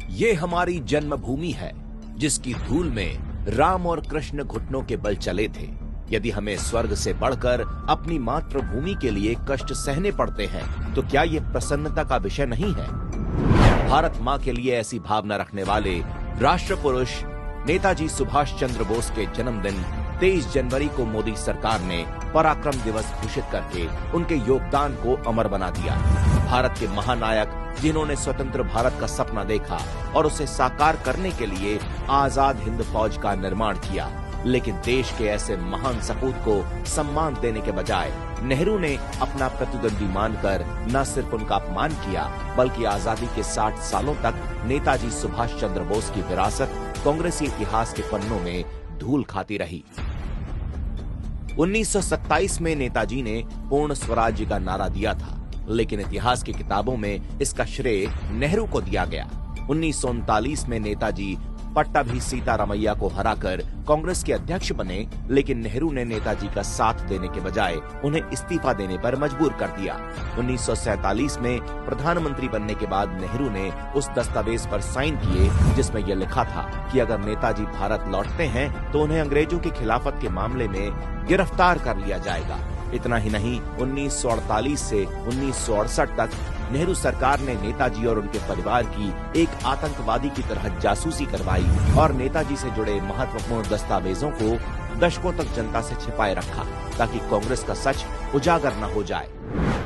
ये हमारी जन्मभूमि है, जिसकी धूल में राम और कृष्ण घुटनों के बल चले थे। यदि हमें स्वर्ग से बढ़कर अपनी मातृभूमि के लिए कष्ट सहने पड़ते हैं, तो क्या ये प्रसन्नता का विषय नहीं है? भारत माँ के लिए ऐसी भावना रखने वाले राष्ट्र पुरुष नेताजी सुभाष चंद्र बोस के जन्मदिन 23 जनवरी को मोदी सरकार ने पराक्रम दिवस घोषित करके उनके योगदान को अमर बना दिया। भारत के महानायक जिन्होंने स्वतंत्र भारत का सपना देखा और उसे साकार करने के लिए आजाद हिंद फौज का निर्माण किया, लेकिन देश के ऐसे महान सपूत को सम्मान देने के बजाय नेहरू ने अपना प्रतिद्वंदी मानकर न सिर्फ उनका अपमान किया, बल्कि आजादी के 60 सालों तक नेताजी सुभाष चंद्र बोस की विरासत कांग्रेसी इतिहास के पन्नों में धूल खाती रही। 1927 में नेताजी ने पूर्ण स्वराज्य का नारा दिया था, लेकिन इतिहास की किताबों में इसका श्रेय नेहरू को दिया गया। 1939 में नेताजी पट्टाभी सीतारामैया को हराकर कांग्रेस के अध्यक्ष बने, लेकिन नेहरू ने नेताजी का साथ देने के बजाय उन्हें इस्तीफा देने पर मजबूर कर दिया। 1947 में प्रधानमंत्री बनने के बाद नेहरू ने उस दस्तावेज पर साइन किए जिसमें यह लिखा था कि अगर नेताजी भारत लौटते हैं तो उन्हें अंग्रेजों की खिलाफत के मामले में गिरफ्तार कर लिया जाएगा। इतना ही नहीं, 1948 से 1968 तक नेहरू सरकार ने नेताजी और उनके परिवार की एक आतंकवादी की तरह जासूसी करवाई और नेताजी से जुड़े महत्वपूर्ण दस्तावेजों को दशकों तक जनता से छिपाए रखा, ताकि कांग्रेस का सच उजागर न हो जाए।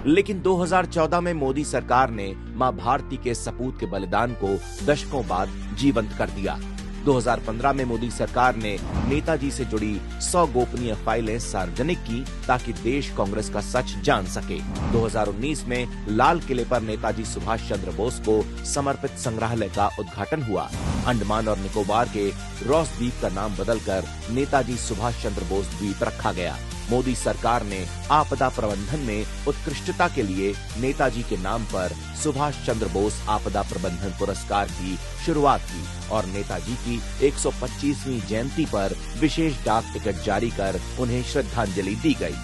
लेकिन 2014 में मोदी सरकार ने मां भारती के सपूत के बलिदान को दशकों बाद जीवंत कर दिया। 2015 में मोदी सरकार ने नेताजी से जुड़ी 100 गोपनीय फाइलें सार्वजनिक की, ताकि देश कांग्रेस का सच जान सके। 2019 में लाल किले पर नेताजी सुभाष चंद्र बोस को समर्पित संग्रहालय का उद्घाटन हुआ। अंडमान और निकोबार के रॉस द्वीप का नाम बदलकर नेताजी सुभाष चंद्र बोस द्वीप रखा गया। मोदी सरकार ने आपदा प्रबंधन में उत्कृष्टता के लिए नेताजी के नाम पर सुभाष चंद्र बोस आपदा प्रबंधन पुरस्कार की शुरुआत की और नेताजी की 125वीं जयंती पर विशेष डाक टिकट जारी कर उन्हें श्रद्धांजलि दी गई।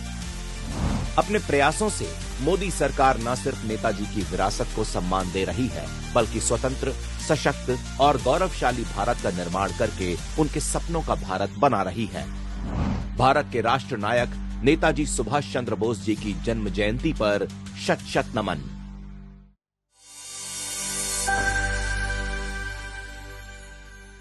अपने प्रयासों से मोदी सरकार न सिर्फ नेताजी की विरासत को सम्मान दे रही है, बल्कि स्वतंत्र, सशक्त और गौरवशाली भारत का निर्माण करके उनके सपनों का भारत बना रही है। भारत के राष्ट्र नायक नेताजी सुभाष चंद्र बोस जी की जन्म जयंती पर शत शत नमन।